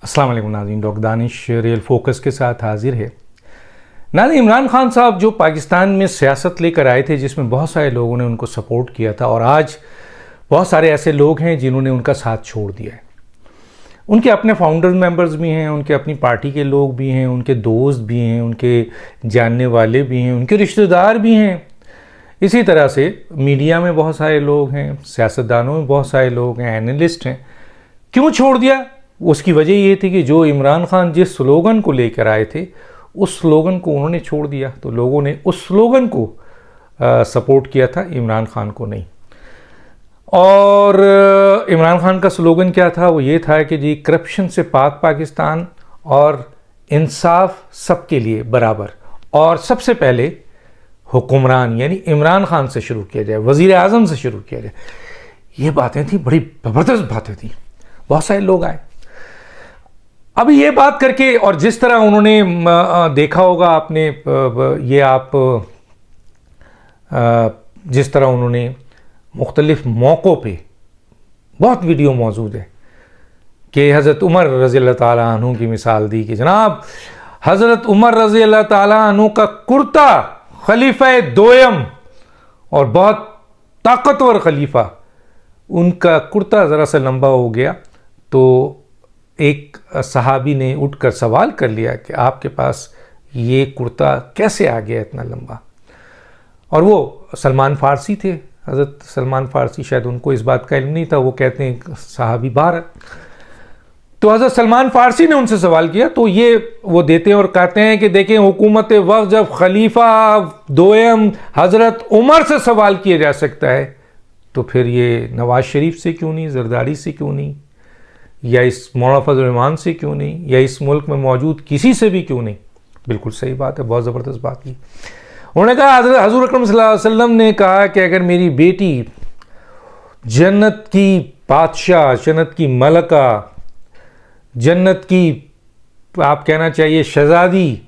अस्सलाम वालेकुम नाज़रीन, डॉक्टर दानिश रियल फोकस के साथ हाजिर है। नाज़रीन, इमरान खान साहब जो पाकिस्तान में सियासत लेकर आए थे, जिसमें बहुत सारे लोगों ने उनको सपोर्ट किया था, और आज बहुत सारे ऐसे लोग हैं जिन्होंने उनका साथ छोड़ दिया है। उनके अपने फाउंडर मेंबर्स भी हैं, उनके अपनी पार्टी के लोग भी हैं, उनके दोस्त भी हैं, उनके जानने वाले भी हैं, उनके रिश्तेदार भी हैं। इसी तरह से मीडिया में बहुत सारे लोग हैं, सियासतदानों में बहुत सारे लोग हैं, एनालिस्ट हैं। क्यों छोड़ दिया? उसकी वजह ये थी कि जो इमरान खान जिस स्लोगन को लेकर आए थे, उस स्लोगन को उन्होंने छोड़ दिया। तो लोगों ने उस स्लोगन को सपोर्ट किया था, इमरान खान को नहीं। और इमरान खान का स्लोगन क्या था? वो ये था कि जी, करप्शन से पाक पाकिस्तान और इंसाफ सबके लिए बराबर, और सबसे पहले हुक्मरान यानी इमरान खान से शुरू किया जाए, वज़ीर आज़म से शुरू किया जाए। ये बातें थी, बड़ी ज़बरदस्त बातें थी। बहुत सारे लोग आए। अभी ये बात करके, और जिस तरह उन्होंने देखा होगा आपने, ये आप जिस तरह उन्होंने मुख्तलिफ मौक़ों पे बहुत वीडियो मौजूद है कि हज़रत उमर रज़ी अल्लाह ताला अन्हु की मिसाल दी कि जनाब हज़रत उमर रज़ी अल्लाह ताला अन्हु का कुर्ता, खलीफा दोयम और बहुत ताकतवर खलीफा, उनका कुर्ता ज़रा सा लंबा हो गया। तो एक सहाबी ने उठकर सवाल कर लिया कि आपके पास ये कुर्ता कैसे आ गया इतना लंबा? और वो सलमान फ़ारसी थे, हज़रत सलमान फ़ारसी। शायद उनको इस बात का इल्म नहीं था। वो कहते हैं सहाबी बाहर है। तो हज़रत सलमान फ़ारसी ने उनसे सवाल किया, तो ये वो देते हैं और कहते हैं कि देखें, हुकूमत वक्त जब खलीफा दोयम हज़रत उमर से सवाल किया जा सकता है, तो फिर ये नवाज शरीफ से क्यों नहीं, जरदारी से क्यों नहीं, या इस मौलाना फजल रहमान से क्यों नहीं, या इस मुल्क में मौजूद किसी से भी क्यों नहीं? बिल्कुल सही बात है, बहुत ज़बरदस्त बात की। उन्होंने कहा, हज़ूर अकरम सल्लल्लाहु अलैहि वसल्लम ने कहा कि अगर मेरी बेटी जन्नत की बादशाह, जन्नत की मलका, जन्नत की आप कहना चाहिए शहजादी,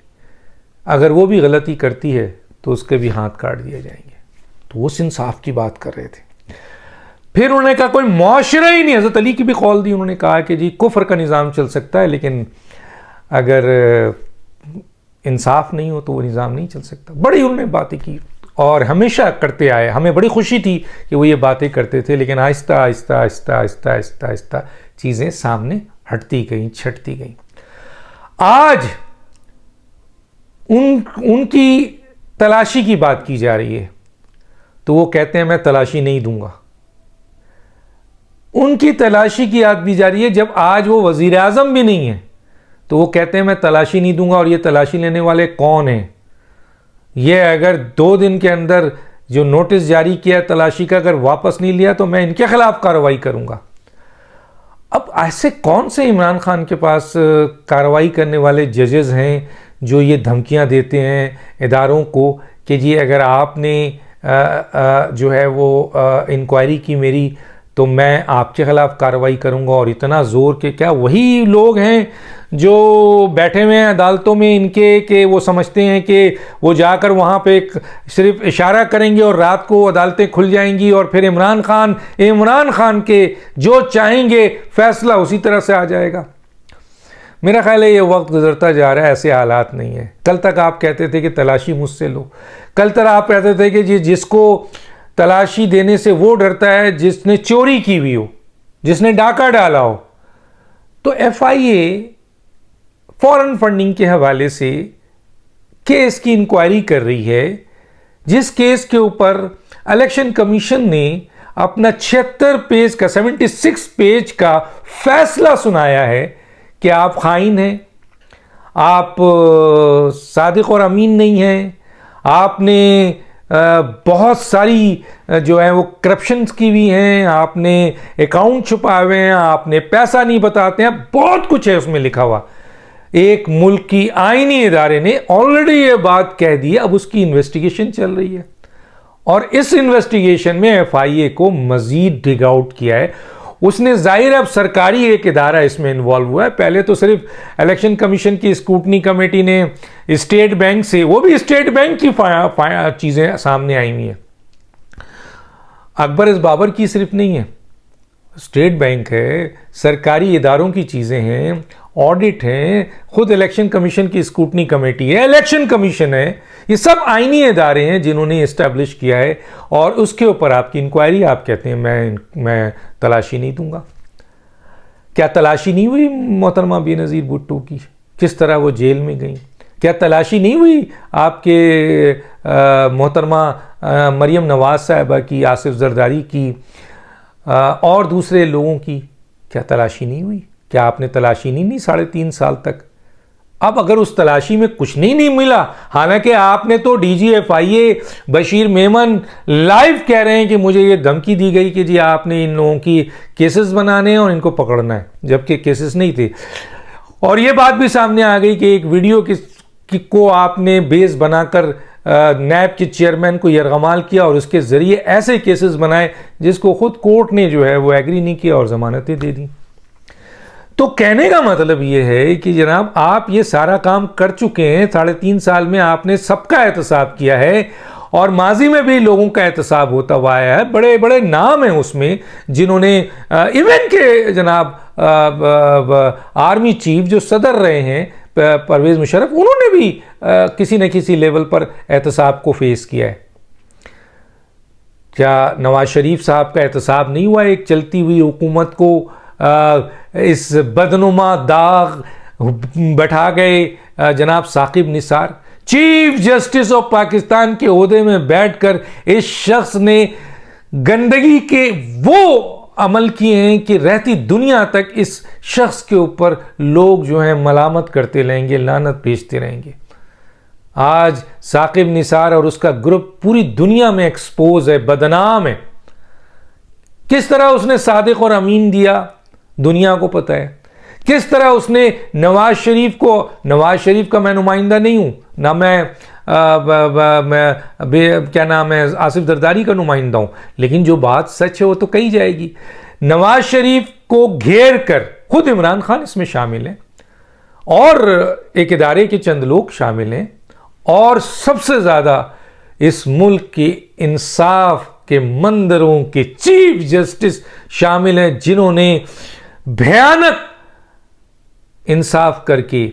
अगर वो भी गलती करती है तो उसके भी हाथ काट दिए जाएंगे। तो उस इंसाफ की बात कर रहे थे। फिर उन्होंने कहा कोई मुआशरा ही नहीं। हज़रत अली की भी कौल दी। उन्होंने कहा कि जी, कुफ्र का निज़ाम चल सकता है, लेकिन अगर इंसाफ नहीं हो तो वो निज़ाम नहीं चल सकता। बड़ी उन्होंने बातें की और हमेशा करते आए। हमें बड़ी खुशी थी कि वो ये बातें करते थे, लेकिन आहिस्ता आहिस्ता आहिस्ता आहिस्ता आहिस्ता आहिस्ता चीज़ें सामने हटती गई, छटती गई। आज उनकी तलाशी की बात की जा रही है, तो वो कहते हैं मैं तलाशी नहीं दूंगा। उनकी तलाशी की याद दी जा रही है जब आज वो वज़ीर आज़म भी नहीं है, तो वो कहते हैं मैं तलाशी नहीं दूंगा। और ये तलाशी लेने वाले कौन हैं? ये अगर 2 दिन के अंदर जो नोटिस जारी किया तलाशी का, अगर वापस नहीं लिया तो मैं इनके खिलाफ कार्रवाई करूंगा। अब ऐसे कौन से इमरान खान के पास कार्रवाई करने वाले जजेस हैं जो ये धमकियां देते हैं इदारों को कि जी, अगर आपने जो है वो इंक्वायरी की मेरी, तो मैं आपके ख़िलाफ़ कार्रवाई करूंगा। और इतना ज़ोर के, क्या वही लोग हैं जो बैठे हुए हैं अदालतों में इनके, कि वो समझते हैं कि वो जाकर वहाँ पे सिर्फ इशारा करेंगे और रात को अदालतें खुल जाएंगी और फिर इमरान खान के जो चाहेंगे फ़ैसला उसी तरह से आ जाएगा? मेरा ख्याल है ये वक्त गुजरता जा रहा है, ऐसे हालात नहीं है। कल तक आप कहते थे कि तलाशी मुझसे लो, कल तक आप कहते थे कि जिसको तलाशी देने से वो डरता है जिसने चोरी की हुई हो, जिसने डाका डाला हो। तो FIA फॉरेन फंडिंग के हवाले से केस की इंक्वायरी कर रही है, जिस केस के ऊपर इलेक्शन कमीशन ने अपना 76 पेज का फैसला सुनाया है कि आप खाइन हैं, आप सादिक और अमीन नहीं हैं, आपने बहुत सारी जो है वो करप्शंस की भी हैं, आपने अकाउंट छुपाए हुए हैं, आपने पैसा नहीं बताते हैं, बहुत कुछ है उसमें लिखा हुआ। एक मुल्क की आईनी इदारे ने ऑलरेडी ये बात कह दी है। अब उसकी इन्वेस्टिगेशन चल रही है और इस इन्वेस्टिगेशन में FIA को मजीद डिग आउट किया है उसने। जाहिर है अब सरकारी एक इदारा इसमें इन्वॉल्व हुआ है। पहले तो सिर्फ इलेक्शन कमीशन की स्क्रूटनी कमेटी ने स्टेट बैंक से, वो भी स्टेट बैंक की चीज़ें सामने आई हुई हैं। अकबर इस बाबर की सिर्फ नहीं है, स्टेट बैंक है, सरकारी इदारों की चीज़ें हैं ऑडिट हैं, खुद इलेक्शन कमीशन की स्क्रूटनी कमेटी है, इलेक्शन कमीशन है, ये सब आईनी इदारे हैं जिन्होंने इस्टेब्लिश किया है, और उसके ऊपर आपकी इंक्वायरी, आप कहते हैं मैं तलाशी नहीं दूंगा। क्या तलाशी नहीं हुई मोहतरमा बेनज़ीर भुट्टो की, किस तरह वो जेल में गई? क्या तलाशी नहीं हुई आपके मोहतरमा मरियम नवाज साहिबा की, आसिफ जरदारी की, और दूसरे लोगों की? क्या तलाशी नहीं हुई? क्या आपने तलाशी नहीं 3.5 साल तक? अब अगर उस तलाशी में कुछ नहीं मिला, हालांकि आपने तो DGFIA बशीर मेमन लाइव कह रहे हैं कि मुझे ये धमकी दी गई कि जी आपने इन लोगों की केसेस बनाने हैं और इनको पकड़ना है, जबकि केसेस नहीं थे। और ये बात भी सामने आ गई कि एक वीडियो को आपने बेस बनाकर नैब के चेयरमैन को यरगमाल किया और उसके ज़रिए ऐसे केसेस बनाए जिसको खुद कोर्ट ने जो है वो एग्री नहीं किया और ज़मानतें दे दी। तो कहने का मतलब ये है कि जनाब आप ये सारा काम कर चुके हैं, 3.5 साल में आपने सबका एहतसाब किया है, और माजी में भी लोगों का एहतसाब होता हुआ आया है। बड़े बड़े नाम हैं उसमें जिन्होंने इवन के जनाब आर्मी चीफ जो सदर रहे हैं परवेज़ मुशर्रफ, उन्होंने भी किसी न किसी लेवल पर एहतसाब को फेस किया है। क्या नवाज शरीफ साहब का एहतसाब नहीं हुआ एक चलती हुई हुकूमत को इस बदनुमा दाग बैठा गए जनाब Saqib Nisar? Chief justice of Pakistan के ओहदे में बैठकर इस शख्स ने गंदगी के वो अमल किए हैं कि रहती दुनिया तक इस शख्स के ऊपर लोग जो हैं मलामत करते रहेंगे, लानत भेजते रहेंगे। आज साकिब निसार और उसका ग्रुप पूरी दुनिया में एक्सपोज है, बदनाम है। किस तरह उसने सादिक और अमीन दिया, दुनिया को पता है। किस तरह उसने नवाज शरीफ का मैं नुमाइंदा नहीं हूं ना, मैं क्या नाम है, आसिफ जरदारी का नुमाइंदा हूं, लेकिन जो बात सच है वो तो कही जाएगी। नवाज शरीफ को घेर कर खुद इमरान खान इसमें शामिल हैं, और एक इदारे के चंद लोग शामिल हैं, और सबसे ज्यादा इस मुल्क के इंसाफ के मंदिरों के चीफ जस्टिस शामिल हैं, जिन्होंने भयानक इंसाफ करके,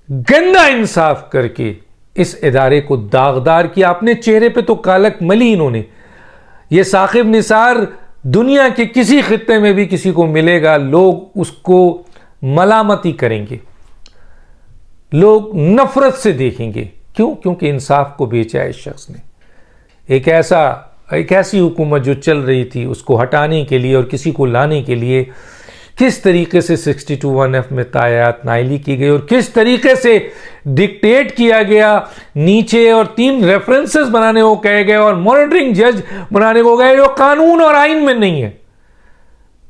गंदा इंसाफ करके इस इदारे को दागदार किया। अपने चेहरे पे तो कालक मली इन्होंने। ये साकिब निसार दुनिया के किसी खित्ते में भी किसी को मिलेगा, लोग उसको मलामती करेंगे, लोग नफरत से देखेंगे। क्यों? क्योंकि इंसाफ को बेचा है इस शख्स ने। एक ऐसी हुकूमत जो चल रही थी उसको हटाने के लिए और किसी को लाने के लिए किस तरीके से 62(1)F में तायात नाइली की गई, और किस तरीके से डिक्टेट किया गया नीचे, और 3 रेफरेंसेस बनाने को कहे गए और मॉनिटरिंग जज बनाने को गए जो कानून और आइन में नहीं है।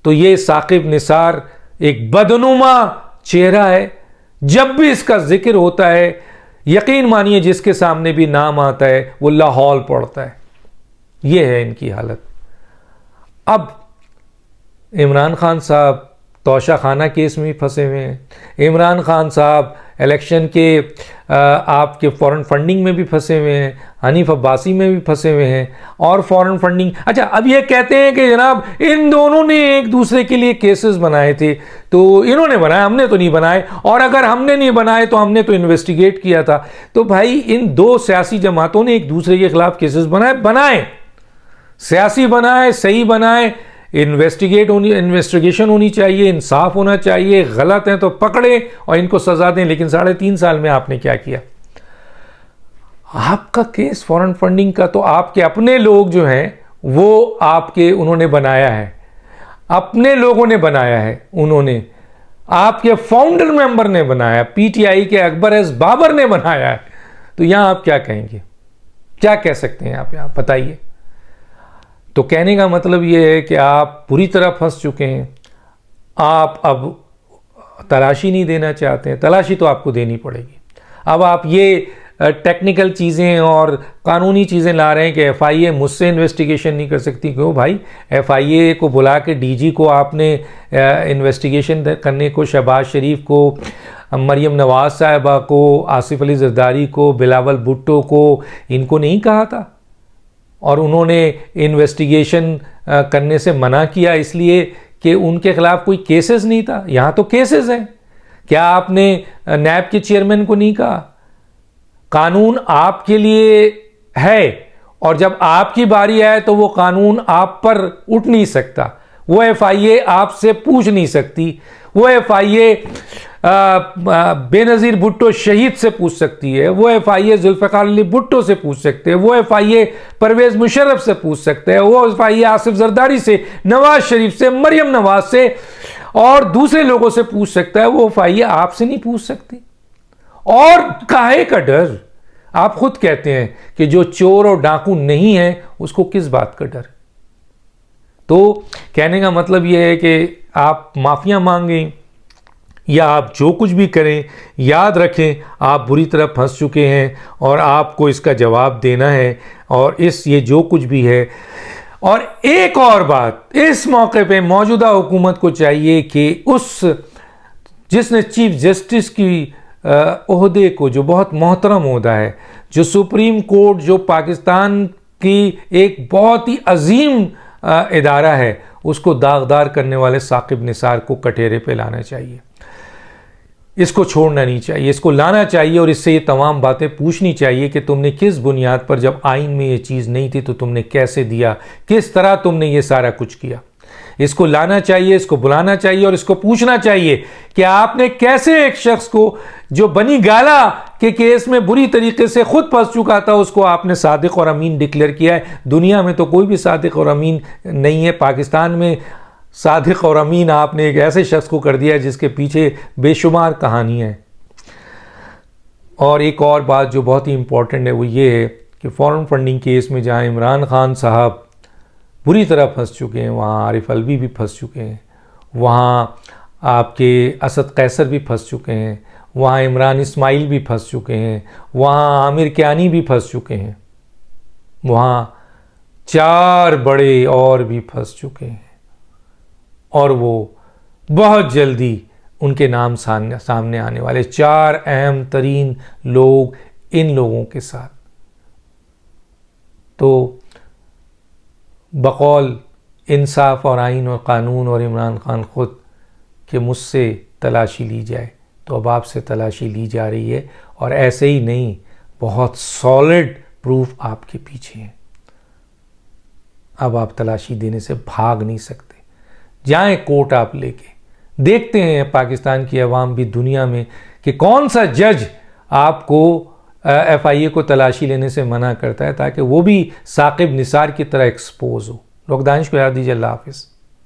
तो ये साकिब निसार एक बदनुमा चेहरा है। जब भी इसका जिक्र होता है, यकीन मानिए जिसके सामने भी नाम आता है वो लाहौल पड़ता है। ये है इनकी हालत। अब इमरान खान साहब तोशा खाना केस में भी फंसे हुए हैं। इमरान खान साहब इलेक्शन के आपके फॉरेन फंडिंग में भी फंसे हुए हैं, हनीफ अब्बासी में भी फंसे हुए हैं, और फॉरेन फंडिंग। अच्छा, अब ये कहते हैं कि जनाब इन दोनों ने एक दूसरे के लिए केसेस बनाए थे, तो इन्होंने बनाए, हमने तो नहीं बनाए, और अगर हमने नहीं बनाए तो हमने तो इन्वेस्टिगेट किया था। तो भाई इन 2 सियासी जमातों ने एक दूसरे के खिलाफ केसेस बनाए, सियासी बनाए, सही बनाए, इन्वेस्टिगेशन होनी चाहिए, इंसाफ होना चाहिए। गलत है तो पकड़े और इनको सजा दें। लेकिन 3.5 साल में आपने क्या किया? आपका केस फॉरेन फंडिंग का तो आपके अपने लोग जो हैं वो उन्होंने बनाया है, अपने लोगों ने बनाया है, उन्होंने आपके फाउंडर मेंबर ने बनाया, PTI के अकबर एस बाबर ने बनाया है। तो यहां आप क्या कहेंगे? क्या कह सकते हैं आप बताइए। तो कहने का मतलब ये है कि आप पूरी तरह फंस चुके हैं। आप अब तलाशी नहीं देना चाहते हैं, तलाशी तो आपको देनी पड़ेगी। अब आप ये टेक्निकल चीज़ें और कानूनी चीज़ें ला रहे हैं कि FIA मुझसे इन्वेस्टिगेशन नहीं कर सकती। क्यों भाई? FIA को बुला के DG को आपने इन्वेस्टिगेशन करने को, शहबाज शरीफ को, मरियम नवाज साहिबा को, आसिफ अली जरदारी को, बिलावल भुट्टो को, इनको नहीं कहा था? और उन्होंने इन्वेस्टिगेशन करने से मना किया इसलिए कि उनके खिलाफ कोई केसेस नहीं था। यहाँ तो केसेस हैं। क्या आपने नैब के चेयरमैन को नहीं कहा? कानून आपके लिए है और जब आपकी बारी आए तो वो कानून आप पर उठ नहीं सकता। वो एफआईए आपसे पूछ नहीं सकती। वो एफआईए बेनज़ीर भुट्टो शहीद से पूछ सकती है। वो एफआईए जुल्फ़िकार अली भुट्टो से पूछ सकते हैं। वो एफआईए परवेज़ मुशर्रफ से पूछ सकते हैं। वो एफआईए आसिफ जरदारी से, नवाज शरीफ से, मरियम नवाज से और दूसरे लोगों से पूछ सकता है। वो एफआईए आपसे नहीं पूछ सकती। और काहे का डर? आप खुद कहते हैं कि जो चोर और डाकू नहीं है उसको किस बात का डर? तो कहने का मतलब यह है कि आप माफिया मांगें या आप जो कुछ भी करें, याद रखें आप बुरी तरह फंस चुके हैं और आपको इसका जवाब देना है। और ये जो कुछ भी है। और एक और बात, इस मौके पे मौजूदा हुकूमत को चाहिए कि जिसने चीफ जस्टिस की ओहदे को, जो बहुत मोहतरम ओहदा है, जो सुप्रीम कोर्ट, जो पाकिस्तान की एक बहुत ही अजीम इदारा है, उसको दागदार करने वाले साकिब निसार को कटहरे पे लाना चाहिए। इसको छोड़ना नहीं चाहिए, इसको लाना चाहिए और इससे ये तमाम बातें पूछनी चाहिए कि तुमने किस बुनियाद पर, जब आइन में ये चीज़ नहीं थी तो तुमने कैसे दिया, किस तरह तुमने ये सारा कुछ किया। इसको लाना चाहिए, इसको बुलाना चाहिए और इसको पूछना चाहिए कि आपने कैसे एक शख्स को जो बनी गाला के केस में बुरी तरीके से खुद फंस चुका था, उसको आपने सादिक और अमीन डिक्लेयर किया है। दुनिया में तो कोई भी सादिक और अमीन नहीं है, पाकिस्तान में सादिक और अमीन आपने एक ऐसे शख्स को कर दिया है जिसके पीछे बेशुमार कहानियाँ हैं। और एक और बात जो बहुत ही इंपॉर्टेंट है वो ये है कि फॉरेन फंडिंग केस में जहाँ इमरान खान साहब बुरी तरह फंस चुके हैं, वहाँ आरिफ अलवी भी फंस चुके हैं, वहाँ आपके असद कैसर भी फंस चुके हैं, वहाँ इमरान इस्माइल भी फंस चुके हैं, वहाँ आमिर कियानी भी फंस चुके हैं, वहाँ 4 बड़े और भी फंस चुके हैं और वो बहुत जल्दी उनके नाम सामने आने वाले 4 अहम तरीन लोग इन लोगों के साथ। तो बकौल इंसाफ और आइन और कानून और इमरान खान खुद कि मुझसे तलाशी ली जाए, तो अब आपसे तलाशी ली जा रही है और ऐसे ही नहीं, बहुत सॉलिड प्रूफ आपके पीछे है। अब आप तलाशी देने से भाग नहीं सकते। जाएं कोर्ट आप लेके, देखते हैं पाकिस्तान की अवाम भी दुनिया में कि कौन सा जज आपको एफआईए को तलाशी लेने से मना करता है, ताकि वो भी साकिब निसार की तरह एक्सपोज हो। लोग दानिश को याद दीजिए। अल्लाह हाफिज़।